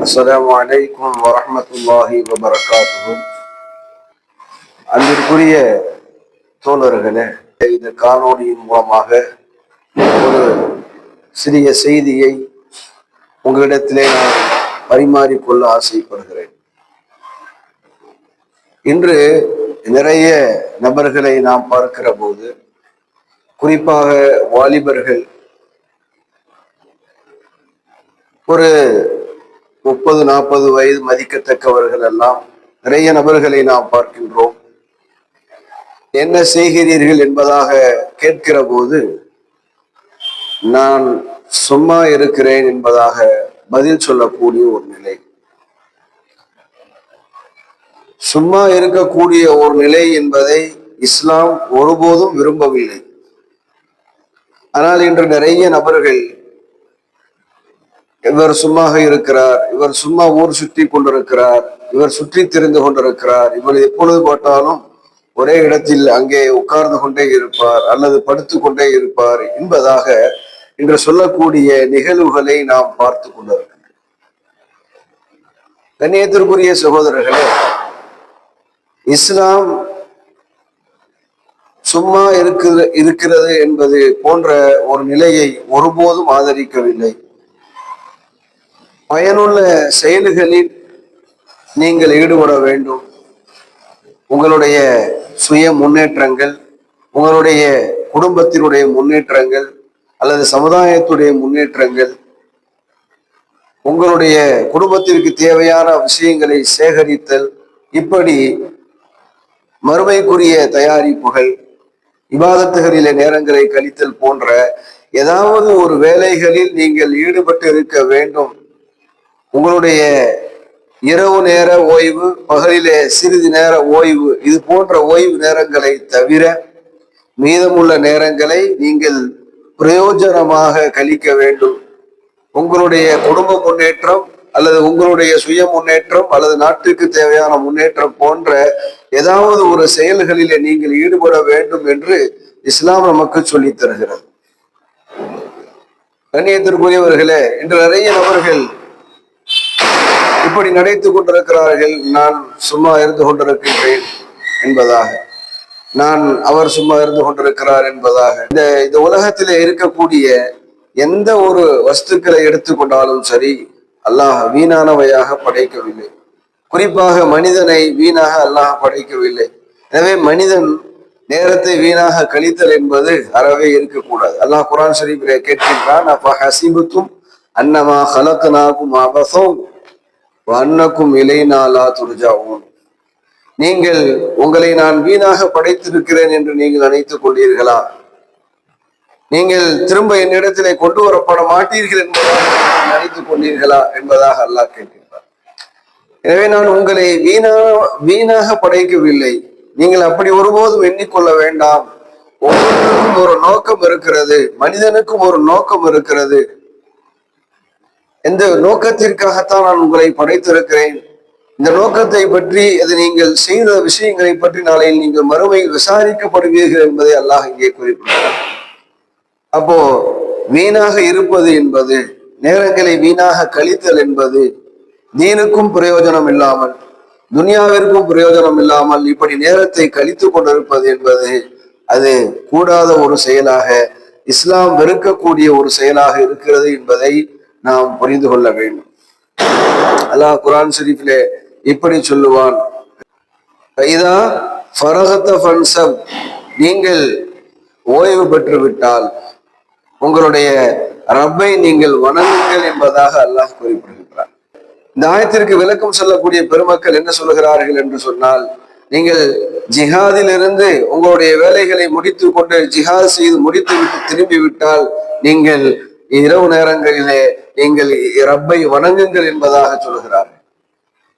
அஸ்ஸலாமு அலைக்கும் வரஹ்மத்துல்லாஹி வபரகாத்துஹு. அன்பிற்குரிய தோழர்களே, இந்த காணொளியின் மூலமாக ஒரு சிறிய செய்தியை உங்களிடத்திலே நான் பரிமாறிக்கொள்ள ஆசைப்படுகிறேன். இன்று நிறைய நபர்களை நாம் பார்க்கிற போது, குறிப்பாக வாலிபர்கள், ஒரு 30-40 வயது மதிக்கத்தக்கவர்கள் எல்லாம் நிறைய நபர்களை நாம் பார்க்கின்றோம். என்ன செய்கிறீர்கள் என்பதாக கேட்கிற போது, நான் சும்மா இருக்கிறேன் என்பதாக பதில் சொல்லக்கூடிய ஒரு நிலை. சும்மா இருக்கக்கூடிய ஒரு நிலை என்பதை இஸ்லாம் ஒருபோதும் விரும்பவில்லை. ஆனால் இன்று நிறைய நபர்கள், இவர் சும்மாக இருக்கிறார், இவர் சும்மா ஊர் சுற்றி கொண்டிருக்கிறார், இவர் சுற்றி திரிந்து கொண்டிருக்கிறார், இவர் எப்பொழுது பார்த்தாலும் ஒரே இடத்தில் அங்கே உட்கார்ந்து கொண்டே இருப்பார் அல்லது படுத்து கொண்டே இருப்பார் என்பதாக இன்று சொல்லக்கூடிய நிகழ்வுகளை நாம் பார்த்து கொண்டிருக்கின்றோம். கண்ணியத்திற்குரிய சகோதரர்களே, இஸ்லாம் சும்மா இருக்கிறது என்பது போன்ற ஒரு நிலையை ஒருபோதும் ஆதரிக்கவில்லை. பயனுள்ள செயல்களில் நீங்கள் ஈடுபட வேண்டும். உங்களுடைய சுய முன்னேற்றங்கள், உங்களுடைய குடும்பத்தினுடைய முன்னேற்றங்கள் அல்லது சமுதாயத்துடைய முன்னேற்றங்கள், உங்களுடைய குடும்பத்திற்கு தேவையான விஷயங்களை சேகரித்தல், இப்படி மறுமைக்குரிய தயாரிப்புகள், இபாதத்துகளிலே நேரங்களை கழித்தல் போன்ற ஏதாவது ஒரு வேலைகளில் நீங்கள் ஈடுபட்டு இருக்க வேண்டும். உங்களுடைய இரவு நேர ஓய்வு, பகலிலே சிறிது நேர ஓய்வு, இது போன்ற ஓய்வு நேரங்களை தவிர மீதமுள்ள நேரங்களை நீங்கள் பிரயோஜனமாக கழிக்க வேண்டும். உங்களுடைய குடும்ப முன்னேற்றம் அல்லது உங்களுடைய சுய முன்னேற்றம் அல்லது நாட்டுக்கு தேவையான முன்னேற்றம் போன்ற ஏதாவது ஒரு செயல்களிலே நீங்கள் ஈடுபட வேண்டும் என்று இஸ்லாம் நமக்கு சொல்லித் தருகிறது. கண்ணியத்திற்குரியவர்களே, இன்று நிறைய நபர்கள் இப்படி நடைத்துக் கொண்டிருக்கிறார்கள். நான் சும்மா இருந்து கொண்டிருக்கின்றேன் என்பதாக, அவர் சும்மா இருந்து கொண்டிருக்கிறார் என்பதாக. இந்த உலகத்திலே இருக்கக்கூடிய எந்த ஒரு வஸ்துக்களை எடுத்துக்கொண்டாலும் சரி, அல்லாஹ் வீணானவையாக படைக்கவில்லை. குறிப்பாக மனிதனை வீணாக அல்லாஹ் படைக்கவில்லை. எனவே மனிதன் நேரத்தை வீணாக கழித்தல் என்பது அறவே இருக்கக்கூடாது. அல்லாஹ் குர்ஆன் ஷரீஃபிலே கேட்கின்றான், அப்ப ஹஸிபுத்தும் அன்னமா ஹலக்னாகும் அபஸம் வ அன்னக்கும் இலைனா லா துர்ஜாஊன். நீங்கள் உங்களை நான் வீணாக படைத்திருக்கிறேன் என்று நீங்கள் நினைத்துக் கொண்டீர்களா? நீங்கள் திரும்ப என்னிடத்திலே கொண்டு வரப்பட மாட்டீர்கள் என்பதாக நினைத்துக் கொண்டீர்களா என்பதாக அல்லாஹ் கேட்கின்றார். எனவே நான் உங்களை வீணாக படைக்கவில்லை. நீங்கள் அப்படி ஒருபோதும் எண்ணிக்கொள்ள வேண்டாம். ஒவ்வொருவருக்கும் ஒரு நோக்கம் இருக்கிறது, மனிதனுக்கும் ஒரு நோக்கம் இருக்கிறது. எந்த நோக்கத்திற்காகத்தான் நான் உங்களை படைத்திருக்கிறேன், இந்த நோக்கத்தை பற்றி, அது நீங்கள் செய்த விஷயங்களை பற்றி நாளையில் நீங்கள் மறுமையில் விசாரிக்கப்படுவீர்கள் என்பதை அல்லாஹ் இங்கே குறிப்பிட்டார். அப்போ வீணாக இருப்பது என்பது, நேரங்களை வீணாக கழித்தல் என்பது, தீனுக்கும் பிரயோஜனம் இல்லாமல் துனியாவிற்கும் பிரயோஜனம் இல்லாமல் இப்படி நேரத்தை கழித்து கொண்டிருப்பது என்பது அது கூடாத ஒரு செயலாக, இஸ்லாம் வெறுக்கக்கூடிய ஒரு செயலாக இருக்கிறது என்பதை நாம் புரிந்து கொள்ள வேண்டும். அல்லாஹ் குர்ஆன் ஷரீஃபிலே இப்படி சொல்லுவான், இதா ஃபரகத ஃபன்சப், நீங்கள் ஓய்வு பெற்று விட்டால் உங்களுடைய ரப்பை நீங்கள் வணங்குங்கள் என்பதாக அல்லாஹ் குறிப்பிடுகின்றார். இந்த ஆயத்திற்கு விளக்கம் சொல்லக்கூடிய பெருமக்கள் என்ன சொல்கிறார்கள் என்று சொன்னால், நீங்கள் ஜிஹாதிலிருந்து உங்களுடைய வேலைகளை முடித்து கொண்டு ஜிஹாத் செய்து முடித்து விட்டு திரும்பி விட்டால் நீங்கள் இரவு நேரங்களிலே நீங்கள் ரப்பை வணங்குங்கள் என்பதாக சொல்கிறார்கள்.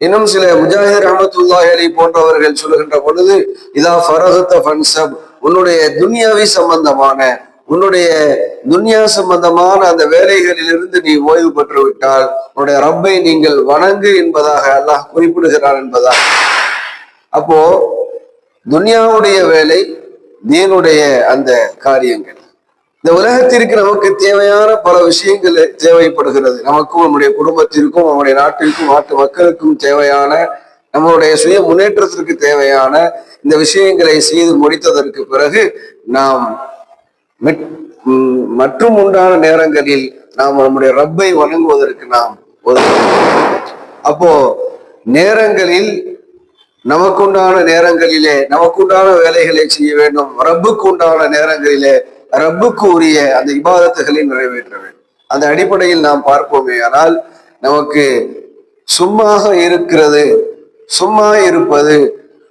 இன்னும் சில முஜாஹித் ரஹ்மத்துல்லாஹி அலைஹி போன்றவர்கள் சொல்லுகின்ற பொழுது, இதா ஃபரகத ஃபன்சப், உன்னுடைய துன்யாவி சம்பந்தமான, உன்னுடைய துன்யா சம்பந்தமான அந்த வேலைகளிலிருந்து நீ ஓய்வு பெற்று விட்டால் உன்னுடைய ரப்பை நீங்கள் வணங்கு என்பதாக அல்லாஹ் குறிப்பிடுகிறார் என்பதாக. அப்போ துன்யாவுடைய வேலை, தீனுடைய அந்த காரியங்கள், இந்த உலகத்திற்கு நமக்கு தேவையான பல விஷயங்கள் தேவைப்படுகிறது. நமக்கும் நம்முடைய குடும்பத்திற்கும் நம்முடைய நாட்டிற்கும் நாட்டு மக்களுக்கும் தேவையான நம்மளுடைய சுய முன்னேற்றத்திற்கு தேவையான இந்த விஷயங்களை செய்து முடித்ததற்கு பிறகு நாம் மற்றும் உண்டான நேரங்களில் நாம் நம்முடைய ரப்பை வணங்குவதற்கு நாம் அப்போ நேரங்களில் நமக்குண்டான நேரங்களிலே நமக்குண்டான வேலைகளை செய்ய வேண்டும். ரப்புக்கு உண்டான நேரங்களிலே ரப்புக்கு உரிய அந்த இபாதத்துகளை நிறைவேற்ற வேண்டும். அந்த அடிப்படையில் நாம் பார்ப்போமே ஆனால் நமக்கு சும்மாக இருக்கிறது, சும்மா இருப்பது,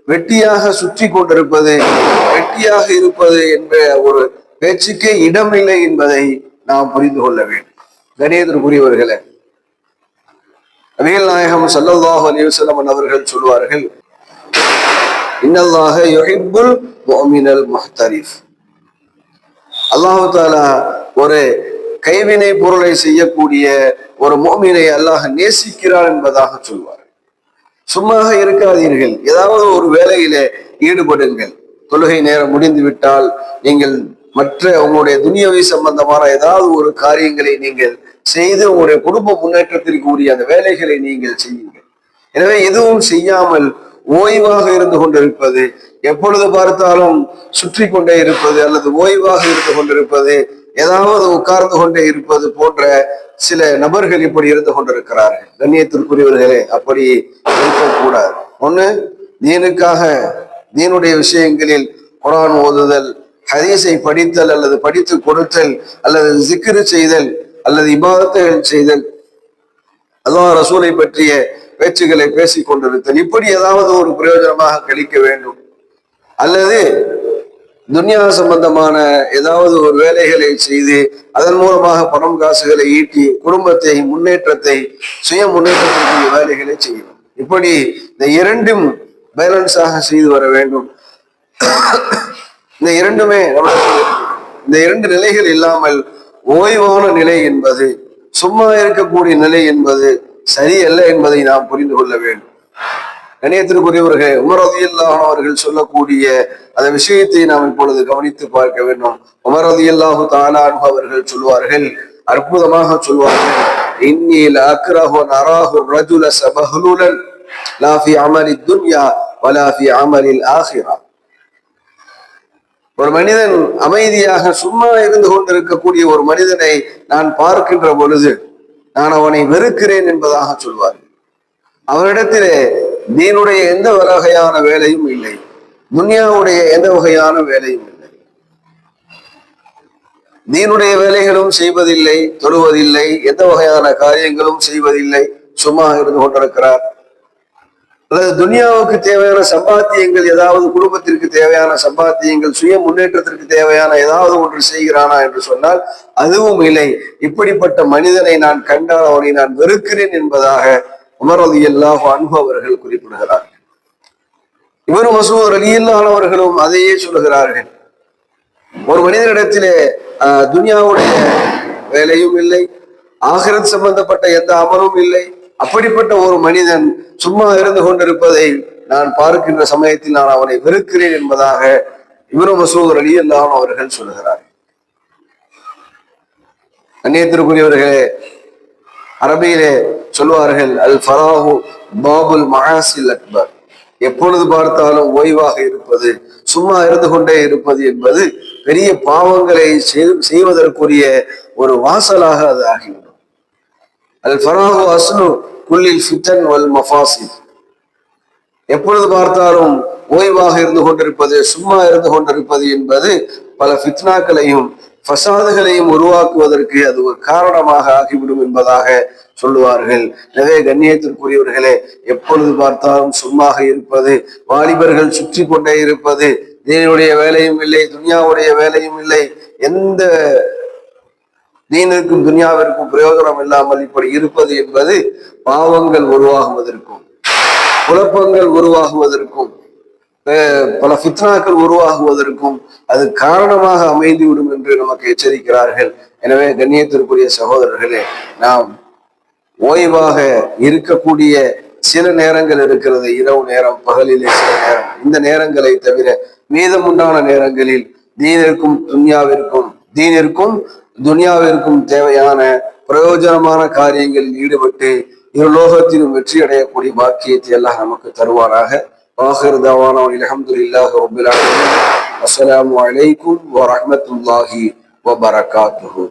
வெட்டியாக சுற்றி கொண்டிருப்பது, வெட்டியாக இருப்பது என்ற ஒரு பேச்சுக்கே இடமில்லை என்பதை நாம் புரிந்து கொள்ள வேண்டும். கணியத்திற்குரியவர்களே, நபிகள் நாயகம் ஸல்லல்லாஹு அலைஹி வஸல்லம் அவர்கள் சொல்வார்கள், இன்னல்லாஹ யுஹிப்புல் முஃமினல் முஹ்தரிஃப். அல்லாஹு தஆலா ஒரு கைவினை பொருளை செய்யக்கூடிய ஒரு முஃமினை அல்லாஹ் நேசிக்கிறார் என்பதாக சொல்வார். சும்மா இருக்காதீர்கள், ஏதாவது ஒரு வேலையில ஈடுபடுங்கள். தொழுகை நேரம் முடிந்து விட்டால் நீங்கள் மற்ற உங்களுடைய துனியாவை சம்பந்தமான ஏதாவது ஒரு காரியங்களை நீங்கள் செய்து உங்களுடைய குடும்ப முன்னேற்றத்திற்கு உரிய அந்த வேலைகளை நீங்கள் செய்யுங்கள். எனவே எதுவும் செய்யாமல் ஓய்வாக இருந்து கொண்டிருப்பது, எப்பொழுது பார்த்தாலும் சுற்றி கொண்டே இருப்பது அல்லது ஓய்வாக இருந்து கொண்டிருப்பது, ஏதாவது உட்கார்ந்து கொண்டே இருப்பது போன்ற சில நபர்கள் இப்படி இருந்து கொண்டிருக்கிறார்கள். கண்ணியத்திற்குரியவர்களே, அப்படி இருக்கக்கூடாது. ஒண்ணு, தீனுக்காக தீனுடைய விஷயங்களில் குர்ஆன் ஓதுதல், ஹதீஸை படித்தல் அல்லது படித்து கொடுத்தல் அல்லது ஜிக்ரு செய்தல் அல்லது இபாதத்துகள் செய்தல், அல்லாஹ் ரசூலை பற்றிய பேச்சுகளை பேசிக் கொண்டிருத்தல், இப்படி ஏதாவது ஒரு பிரயோஜனமாக கழிக்க வேண்டும். அல்லது துன்யா சம்பந்தமான ஏதாவது ஒரு வேலைகளை செய்து அதன் மூலமாக பணம் காசுகளை ஈட்டி குடும்பத்தை முன்னேற்றத்தை சுய முன்னேற்றத்திற்குரிய வேலைகளை செய்யணும். இப்படி இந்த இரண்டும் பேலன்ஸாக செய்து வர வேண்டும். இந்த இரண்டுமே இந்த இரண்டு நிலைகள் இல்லாமல் ஓய்வான நிலை என்பது, சும்மா இருக்கக்கூடிய நிலை என்பது சரியல்ல என்பதை நாம் புரிந்து கொள்ள வேண்டும். கணியத்திற்குரியவர்களே, உமர் ரலியல்லாஹு அவர்கள் சொல்லக்கூடிய அந்த விஷயத்தை நாம் இப்பொழுது கவனித்து பார்க்க வேண்டும். உமர் ரலியல்லாஹு தஆலா அன்ஹு அவர்கள் சொல்வார்கள், அற்புதமாக சொல்வார்கள், இன்னி லஅக்ரஹு நராஹு الرجل سبهلولا لا في عمل الدنيا ولا في عمل الآخرة. ஒரு மனிதன் அமைதியாக சும்மா இருந்து கொண்டிருக்கக்கூடிய ஒரு மனிதனை நான் பார்க்கின்ற பொழுது நான் அவனை வெறுக்கிறேன் என்பதாக சொல்வார். அவரிடத்திலே தீனுடைய எந்த வகையான வேலையும் இல்லை, துன்யாவுடைய எந்த வகையான வேலையும் இல்லை. தீனுடைய வேலைகளும் செய்வதில்லை, தொழுவதில்லை, எந்த வகையான காரியங்களும் செய்வதில்லை, சும்மா இருந்து கொண்டிருக்கிறார். அல்லது துன்யாவுக்கு தேவையான சம்பாத்தியங்கள், ஏதாவது குடும்பத்திற்கு தேவையான சம்பாத்தியங்கள், சுய முன்னேற்றத்திற்கு தேவையான ஏதாவது ஒன்று செய்கிறானா என்று சொன்னால் அதுவும் இல்லை. இப்படிப்பட்ட மனிதனை நான் கண்டால் அவனை நான் வெறுக்கிறேன் என்பதாக உமர் ரலியல்லாஹு அன்ஹு அவர்கள் குறிப்பிடுகிறார்கள். இப்னு மஸ்ஊத் ரலியல்லாஹு அவர்களும் அதையே சொல்லுகிறார்கள். ஒரு மனிதனிடத்திலே துன்யாவுடைய வேலையும் இல்லை, ஆகிரத் சம்பந்தப்பட்ட எந்த அமலும் இல்லை, அப்படிப்பட்ட ஒரு மனிதன் சும்மா இருந்து கொண்டிருப்பதை நான் பார்க்கின்ற சமயத்தில் நான் அவனை வெறுக்கிறேன் என்பதாக இப்னு மஸ்ஊத் ரலியல்லாஹு அவர்கள் சொல்லுகிறார். கண்ணியத்திற்குரியவர்களே, அரபியிலே சொல்வார்கள், அல் ஃபராஹு பாபுல் மஆசில் அக்பர். எப்பொழுது பார்த்தாலும் ஓய்வாக இருப்பது, சும்மா இருந்து கொண்டே இருப்பது என்பது பெரிய பாவங்களை செய்வதற்குரிய ஒரு வாசலாக அது ஆகிவிடும். அல் ஃபராஹு அஸ்லு குல்லில் ஃபித்தன் வல் மஃபாசித். எப்பொழுது பார்த்தாலும் ஓய்வாக இருந்து கொண்டிருப்பது, சும்மா இருந்து கொண்டிருப்பது என்பது பல ஃபித்னாக்களையும் ஃபசாதுகளையும் உருவாக்குவதற்கு அது ஒரு காரணமாக ஆகிவிடும் என்பதாக சொல்லுவார்கள். எனவே கண்ணியத்திற்குரியவர்களே, எப்பொழுது பார்த்தாலும் சும்மாக இருப்பது, வாலிபர்கள் சுற்றி கொண்டே இருப்பது, தீனுடைய வேலையும் இல்லை, துன்யாவுடைய வேலையும் இல்லை, எந்த தீனுக்கும் துன்யாவிற்கும் பிரயோஜனம் இல்லாமல் இப்படி இருப்பது என்பது பாவங்கள் உருவாகுவதற்கும் குழப்பங்கள் உருவாகுவதற்கும் பல ஃபித்னாக்கள் உருவாகுவதற்கும் அது காரணமாக அமைந்துவிடும் என்று நமக்கு எச்சரிக்கிறார்கள். எனவே கண்ணியத்திற்குரிய சகோதரர்களே, நாம் ஓய்வாக இருக்கக்கூடிய சில நேரங்கள் இருக்கிறது, இரவு நேரம், பகலிலே சில நேரம். இந்த நேரங்களை தவிர மீதமுண்டான நேரங்களில் தீனிற்கும் துன்யாவிற்கும் தீனிற்கும் துனியாவிற்கும் தேவையான பிரயோஜனமான காரியங்களில் ஈடுபட்டு இருலோகத்திலும் வெற்றி அடையக்கூடிய பாக்கியத்தை எல்லாம் நமக்கு தருவாராக. ஆகிர் தவானா அல்ஹம்துலில்லாஹி ரப்பில் ஆலமீன். அஸ்ஸலாமு அலைக்கும் வரஹ்மத்துல்லாஹி வபரகாத்துஹு.